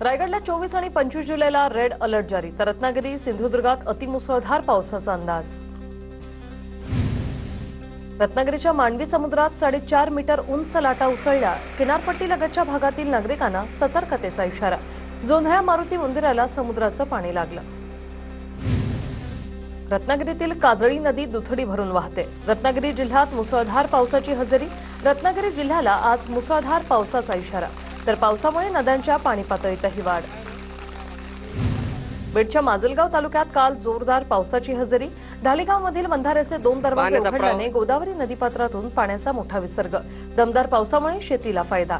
रायगडला 24 आणि 25 जुलैला रेड अलर्ट जारी, तर रत्नागिरी सिंधुदुर्गात अतिमुसळधार पावसाचा अंदाज। रत्नागिरीच्या मांडवी समुद्रात 4.5 मीटर उंच लाटा उसळल्या, किनारपट्टीलगतच्या भागातील नागरिकांना सतर्कतेचा इशारा। जोंधळा मारुती मंदिराला समुद्राचं पाणी लागलं। रत्नागिरीतील काजळी नदी दुथडी भरून वाहते। रत्नागिरी जिल्ह्यात मुसळधार पावसाची हजेरी। रत्नागिरी जिल्ह्याला आज मुसळधार पावसाचा इशारा, तर पावसामुळे नद्यांच्या पाणी पातळीतही वाढ। बीडच्या माजलगाव तालुक्यात काल जोरदार पावसाची हजेरी। ढालेगावमधील बंधाऱ्याचे 2 दरवाजे उघडल्याने गोदावरी नदीपात्रातून पाण्याचा मोठा विसर्ग। दमदार पावसामुळे शेतीला फायदा।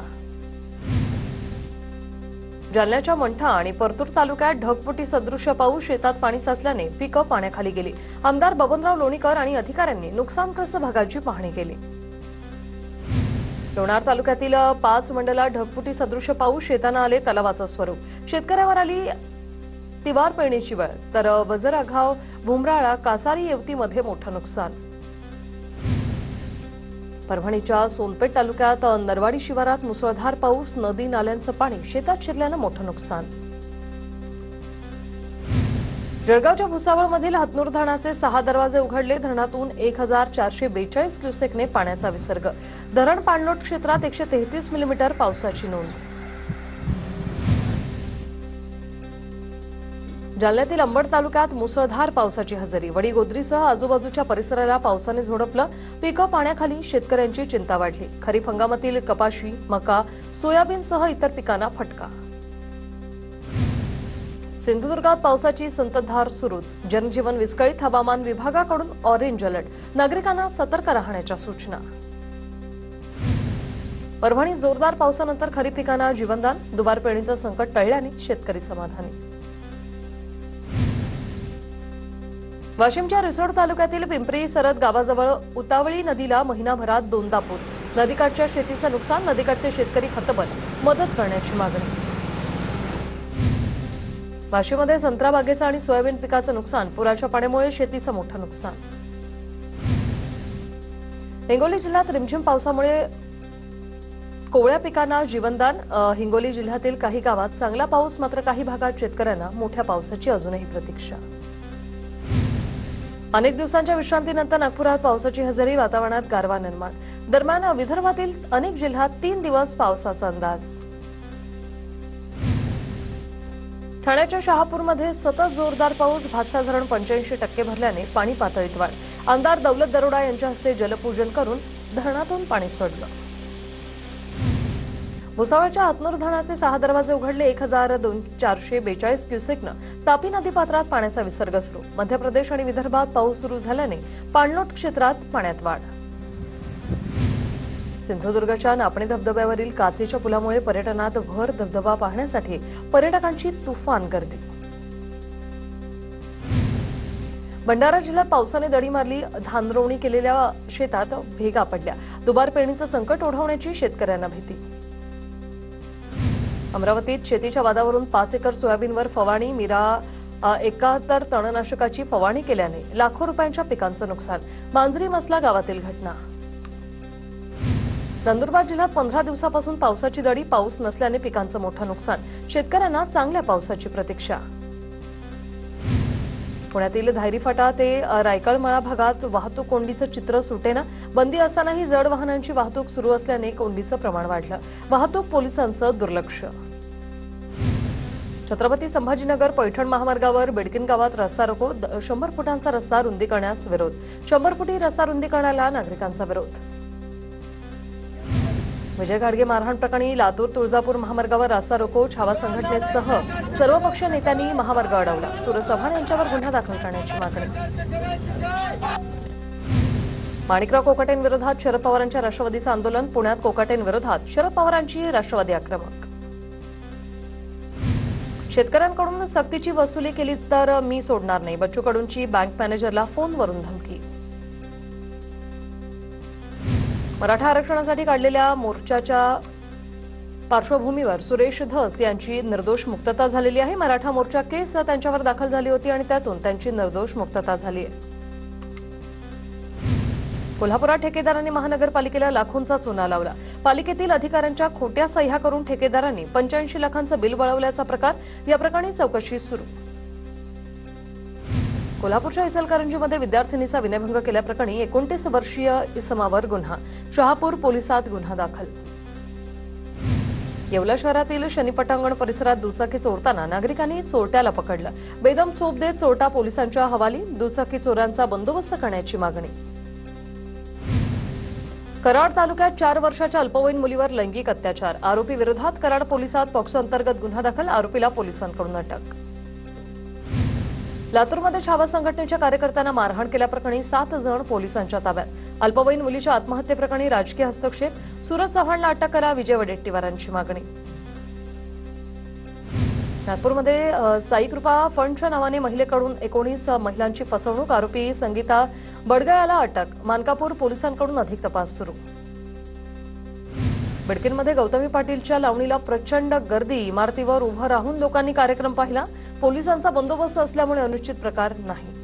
जालन्याच्या मंठा आणि परतूर तालुक्यात ढगफुटी सदृश पाऊस, शेतात पाणी साचल्याने पिकं पाण्याखाली गेली। आमदार बबनराव लोणीकर आणि अधिकाऱ्यांनी नुकसानग्रस्त भागाची पाहणी केली। लोणार तालुक्यातील 5 मंडला ढगफुटी सदृश पाऊस, शेतांना आले तलावाचं स्वरूप। शेतकऱ्यावर आली तिवार पेरणीची वेळ, तर वजराघाव, भुमराळा, कासारी येवतीमध्ये मोठं नुकसान। परभणीच्या सोनपेठ तालुक्यात नरवाडी शिवारात मुसळधार पाऊस, नदी नाल्यांचं पाणी शेतात शिरल्यानं मोठं नुकसान। जळगावच्या भुसावळमधील हतनूर धरणाचे 6 दरवाजे उघडले। धरणातून 1442 क्युसेकने पाण्याचा विसर्ग। धरण पाणलोट क्षेत्रात 133 मिलीमीटर पावसाची नोंद। जालन्यातील अंबड तालुक्यात मुसळधार पावसाची हजेरी। वडीगोद्रीसह आजूबाजूच्या परिसराला पावसाने झोडपलं। पिकं पाण्याखाली, शेतकऱ्यांची चिंता वाढली। खरीप हंगामातील कपाशी, मका, सोयाबीनसह इतर पिकांना फटका। सिंधुदुर्गात पावसाची संततधार सुरूच। जनजीवन विस्कळीत, हवामान विभागाकडून ऑरेंज अलर्ट। नागरिकांना सतर्क राहण्याच्या सूचना। परभणी जोरदार पावसानंतर खरीप पिकांना जीवनदान। दुबार पेरणीचं संकट टळल्याने शेतकरी समाधानी। वाशिमच्या रिसोड तालुक्यातील पिंपरी सरद गावाजवळ उतावळी नदीला महिनाभरात 2दा पूर। नदीकाठच्या शेतीचं नुकसान, नदीकाठचे शेतकरी हतबल, मदत करण्याची मागणी। वाशिममध्ये संत्रा बागेचं आणि सोयाबीन पिकाचं नुकसान, पुराच्या पाण्यामुळे शेतीचं मोठं नुकसान। हिंगोली जिल्ह्यात रिमझिम पावसामुळे कोवळ्या पिकांना जीवनदान। हिंगोली जिल्ह्यातील काही गावात चांगला पाऊस, मात्र काही भागात शेतकऱ्यांना मोठ्या पावसाची अजूनही प्रतीक्षा। अनेक दिवसांच्या विश्रांतीनंतर नागपुरात पावसाची हजेरी, वातावरणात गारवा निर्माण। दरम्यान विदर्भातील अनेक जिल्ह्यात 3 दिवस पावसाचा अंदाज। ठाण्याच्या शहापूरमध्ये सतत जोरदार पाऊस, भातसा धरण 85% भरल्याने पाणी पातळीत वाढ। आमदार दौलत दरोडा यांच्या हस्ते जलपूजन करून धरणातून पाणी सोडलं। भुसावळच्या हतनूर धरणाचे 6 दरवाजे उघडले। 1442 क्युसेकनं तापी नदीपात्रात पाण्याचा विसर्ग सुरू। मध्य प्रदेश आणि विदर्भात पाऊस सुरू झाल्याने पाणलोट क्षेत्रात पाण्यात वाढ। सिंधुदुर्गच्या नापणे धबधब्यावरील काचेच्या पुलामुळे पर्यटनात भर। धबधबा पाहण्यासाठी पर्यटकांची तुफान गर्दी। भंडारा जिल्ह्यात पावसाने दडी मारली। धानरोवणी केलेल्या शेतात भेगा पडल्या। दुबार पेरणीचं संकट ओढवण्याची शेतकऱ्यांना भीती। अमरावतीत शेतीच्या वादावरून 5 एकर सोयाबीनवर फवारणी। मीरा 71 तणनाशकाची फवारणी केल्याने लाखो रुपयांच्या पिकांचं नुकसान। मांजरी मसला गावातील घटना। नंदुरबार जिल्ह्यात 15 दिवसापासून पावसाची दडी, पाऊस नसल्याने पिकांचं मोठं नुकसान। शेतकऱ्यांना चांगल्या पावसाची प्रतीक्षा। पुण्यातील धायरीफाटा ते रायकळमळा भागात वाहतूक कोंडीचं चित्र सुटेना। बंदी असतानाही जड वाहनांची वाहतूक सुरू असल्याने कोंडीचं प्रमाण वाढलं। वाहतूक पोलिसांचं दुर्लक्ष। छत्रपती संभाजीनगर पैठण महामार्गावर बिडकीन गावात रस्ता रोको। 100 फुटांचा रस्ता रुंदी करण्यास विरोध। 100 फुटी रस्ता रुंदीकरणाला नागरिकांचा विरोध। विजय घाडगे मारहाण प्रकरणी लातूर तुळजापूर महामार्गावर रस्ता रोको। छावा संघटनेसह सर्वपक्षीय नेत्यांनी महामार्ग अडवला। सूरज चव्हाण यांच्यावर गुन्हा दाखल करण्याची मागणी। माणिकराव कोकाटेंविरोधात शरद पवारांच्या राष्ट्रवादीचं आंदोलन। पुण्यात कोकाटेंविरोधात शरद पवारांची राष्ट्रवादी आक्रमक। शेतकऱ्यांकडून सक्तीची वसुली केली तर मी सोडणार नाही, बच्चू कडूंची बँक मॅनेजरला फोनवरून धमकी। मराठा आरक्षणासाठी काढलेल्या मोर्चाच्या पार्श्वभूमीवर सुरेश धस यांची निर्दोष मुक्तता झालेली आहे। मराठा मोर्चा केस त्यांच्यावर दाखल झाली होती आणि त्यातून त्यांची निर्दोष मुक्तता झाली आहे। कोल्हापुरात ठेकेदारांनी महानगरपालिकेला लाखोंचा चुना लावला। पालिकेतील अधिकाऱ्यांच्या खोट्या सह्या करून ठेकेदारांनी 85 लाखांचं बिल वळवल्याचा प्रकार। या प्रकरणी चौकशी सुरू। कोल्हापूरच्या इचलकरंजीमध्ये विद्यार्थिनीचा विनयभंग केल्याप्रकरणी 29 वर्षीय इसमावर गुन्हा। शहापूर पोलिसात गुन्हा दाखल। येवला शहरातील शनीपटांगण परिसरात दुचाकी चोरताना नागरिकांनी चोरट्याला पकडलं। बेदम चोप देत चोरटा पोलिसांच्या हवाली। दुचाकी चोरांचा बंदोबस्त करण्याची मागणी। कराड तालुक्यात 4 वर्षाच्या अल्पवयीन मुलीवर लैंगिक अत्याचार। आरोपी विरोधात कराड पोलिसात पॉक्सो अंतर्गत गुन्हा दाखल। आरोपीला पोलिसांकडून अटक। लातूरमध्ये छावा संघटनेच्या कार्यकर्त्यांना मारहाण केल्याप्रकरणी 7 जण पोलिसांच्या ताब्यात। अल्पवयीन मुलीच्या आत्महत्येप्रकरणी राजकीय हस्तक्षेप। सूरज चव्हाणला अटक करा, विजय वडेट्टीवारांची मागणी। नागपूरमध्ये साई कृपा फंडच्या नावाने महिलेकडून 19 महिलांची फसवणूक। आरोपी संगीता बडगयाला अटक। मानकापूर पोलिसांकडून अधिक तपास सुरू। बिडकीनमध्ये गौतमी पाटीलच्या लावणीला प्रचंड गर्दी। इमारतीवर उभं राहून लोकांनी कार्यक्रम पाहिला। पोलिसांचा बंदोबस्त असल्यामुळे अनुचित प्रकार नाही।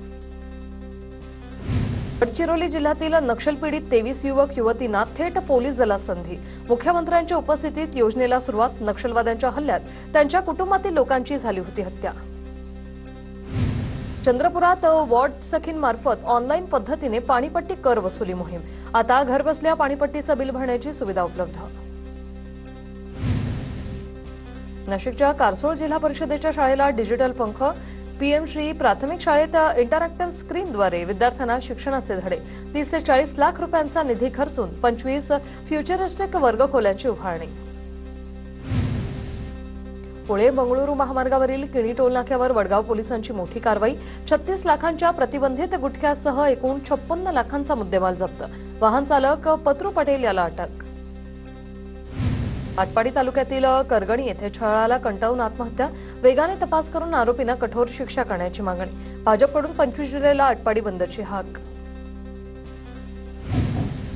गडचिरोली जिल्ह्यातील नक्षलपीडित 23 युवक युवतींना थेट पोलीस दलात संधी। मुख्यमंत्र्यांच्या उपस्थितीत योजनेला सुरुवात। नक्षलवाद्यांच्या हल्ल्यात त्यांच्या कुटुंबातील लोकांची झाली होती हत्या। चंद्रपुरात वॉर्ड सखींमार्फत ऑनलाईन पद्धतीने पाणीपट्टी कर वसुली मोहीम। आता घरबसल्या पाणीपट्टीचं बिल भरण्याची सुविधा उपलब्ध। नाशिकच्या कारसोळ जिल्हा परिषदेच्या शाळेला डिजिटल पंख। पीएम श्री प्राथमिक शाळेत इंटरॅक्टिव्ह स्क्रीनद्वारे विद्यार्थ्यांना शिक्षणाचे धडे। 30 ते 40 लाख रुपयांचा निधी खर्चून 25 फ्युचरिस्टिक वर्गखोल्यांची उभारणी। पुणे बंगळुरू महामार्गावरील किणी टोल नाक्यावर वडगाव पोलिसांची मोठी कारवाई। 36 लाखांच्या प्रतिबंधित गुटख्यासह एकूण 56 लाखांचा मुद्देमाल जप्त। वाहन चालक पत्रू पटेल याला अटक। आटपाडी तालुक्यातील करगणी येथे छळाला कंटाळून आत्महत्या। वेगाने तपास करून आरोपींना कठोर शिक्षा करण्याची मागणी। भाजपकडून 25 जुलैला आटपाडी बंदची हाक।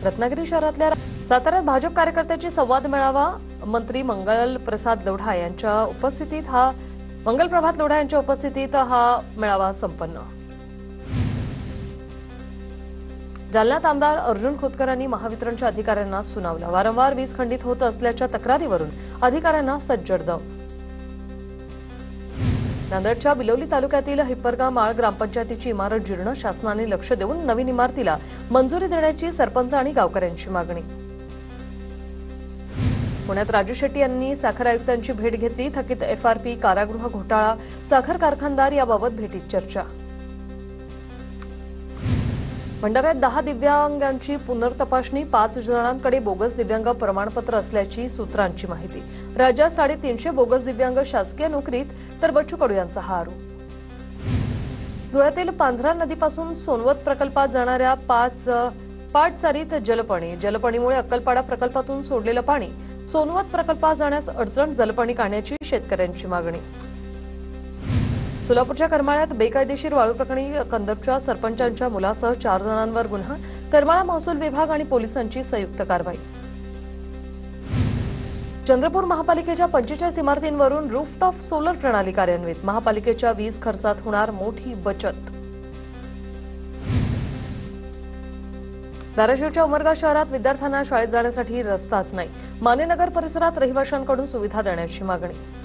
रत्नागिरी शहरातल्या साताऱ्यात भाजप कार्यकर्त्याची संवाद मेळावा। मंत्री मंगलप्रभात लोढा यांच्या उपस्थितीत हा मेळावा संपन्न। जालन्यात आमदार अर्जुन खोतकरांनी महावितरणच्या अधिकाऱ्यांना सुनावलं। वारंवार वीज खंडित होत असल्याच्या तक्रारीवरून अधिकाऱ्यांना सज्जड दम। नांदेडच्या बिलोली तालुक्यातील हिप्परगा माळ ग्रामपंचायतीची इमारत जीर्ण। शासनाने लक्ष देऊन नवीन इमारतीला मंजुरी देण्याची सरपंच आणि गावकऱ्यांची मागणी। पुण्यात राजू शेट्टी यांनी साखर आयुक्तांची भेट घेतली। थकीत एफआरपी, कारागृह घोटाळा, साखर कारखानदार याबाबत भेटीत चर्चा। भंडाऱ्यात 10 दिव्यांगांची पुनर्तपासणी। 5 जणांकडे बोगस दिव्यांग प्रमाणपत्र असल्याची सूत्रांची माहिती। राज्यात 350 बोगस दिव्यांग शासकीय नोकरीत, तर बच्चू कडू यांचा हा आरोप। धुळ्यातील पांझरा नदीपासून सोनवत प्रकल्पात जाणाऱ्या पाटचारीत जलपणीमुळे अक्कलपाडा प्रकल्पातून सोडलेलं पाणी सोनवत प्रकल्पात जाण्यास अडचण। जलपणी काढण्याची शेतकऱ्यांची मागणी। सोलापूरच्या करमाळ्यात बेकायदेशीर वाळू प्रकरणी कंदपच्या सरपंचांच्या मुलासह 4 जणांवर गुन्हा। करमाळा महसूल विभाग आणि पोलिसांची संयुक्त कारवाई। चंद्रपूर महापालिकेच्या 45 इमारतींवरून रूफटॉप सोलर प्रणाली कार्यान्वित। महापालिकेच्या वीज खर्चात होणार मोठी बचत। धाराशिवच्या उमरगा शहरात विद्यार्थ्यांना शाळेत जाण्यासाठी रस्ताच नाही। मानेनगर परिसरात रहिवाशांकडून सुविधा देण्याची मागणी।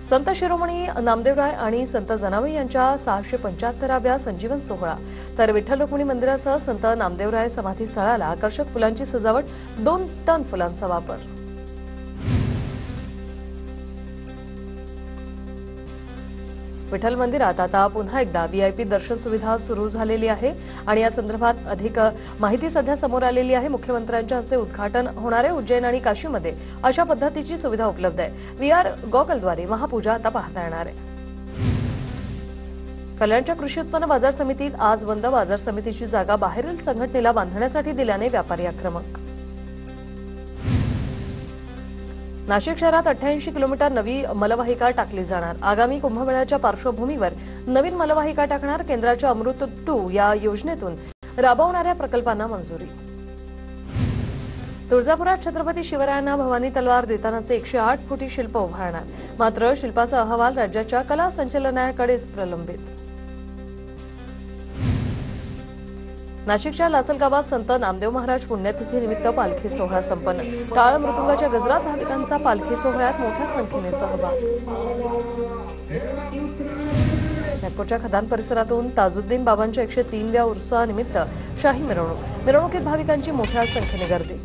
संत शिरोमणी नामदेवराय आणि संत जनाबाई यांच्या 675व्या संजीवन सोहळा, तर विठ्ठल रुक्मिणी मंदिरासह संत नामदेवराय समाधी स्थळाला आकर्षक फुलांची सजावट। 2 टन फुलांचा वापर। विठ्ठल मंदिरात आता पुन्हा एकदा व्हीआयपी दर्शन सुविधा सुरू झालेली आहे आणि या संदर्भात अधिक माहिती सध्या समोर आलेली आहे। मुख्यमंत्र्यांच्या हस्ते उद्घाटन होणार आहे। उज्जैन आणि काशीमध्ये अशा पद्धतीची सुविधा उपलब्ध आहे। व्हीआर गॉगलद्वारे महापूजा आता पाहता येणार आहे। कल्याणच्या कृषी उत्पन्न बाजार समितीत आज बंद। बाजार समितीची जागा बाहेरील संघटनेला बांधण्यासाठी दिल्याने व्यापारी आक्रमक। नाशिक शहरात 88 किलोमीटर नवी मलवाहिका टाकली जाणार। आगामी कुंभमेळ्याच्या पार्श्वभूमीवर नवीन मलवाहिका टाकणार। केंद्राच्या अमृत 2 या योजनेतून राबवणाऱ्या प्रकल्पांना मंजुरी। तुळजापुरात छत्रपती शिवरायांना भवानी तलवार देतानाचे 108 फुटी शिल्प उभारणार। मात्र शिल्पाचा अहवाल राज्याच्या कला संचालनालयाकडेच प्रलंबित। नाशिकच्या लासलगावात संत नामदेव महाराज पुण्यतिथी निमित्त पालखी सोहळा संपन्न। टाळ मृदुंगाच्या गजरात भाविकांचा पालखी सोहळ्यात मोठ्या संख्येने सहभाग। नागपूरच्या खदान परिसरातून ताजुद्दीन बाबांच्या 103व्या उर्सानिमित्त शाही मिरवणूक। मिरवणुकीत भाविकांची मोठ्या संख्येने गर्दी।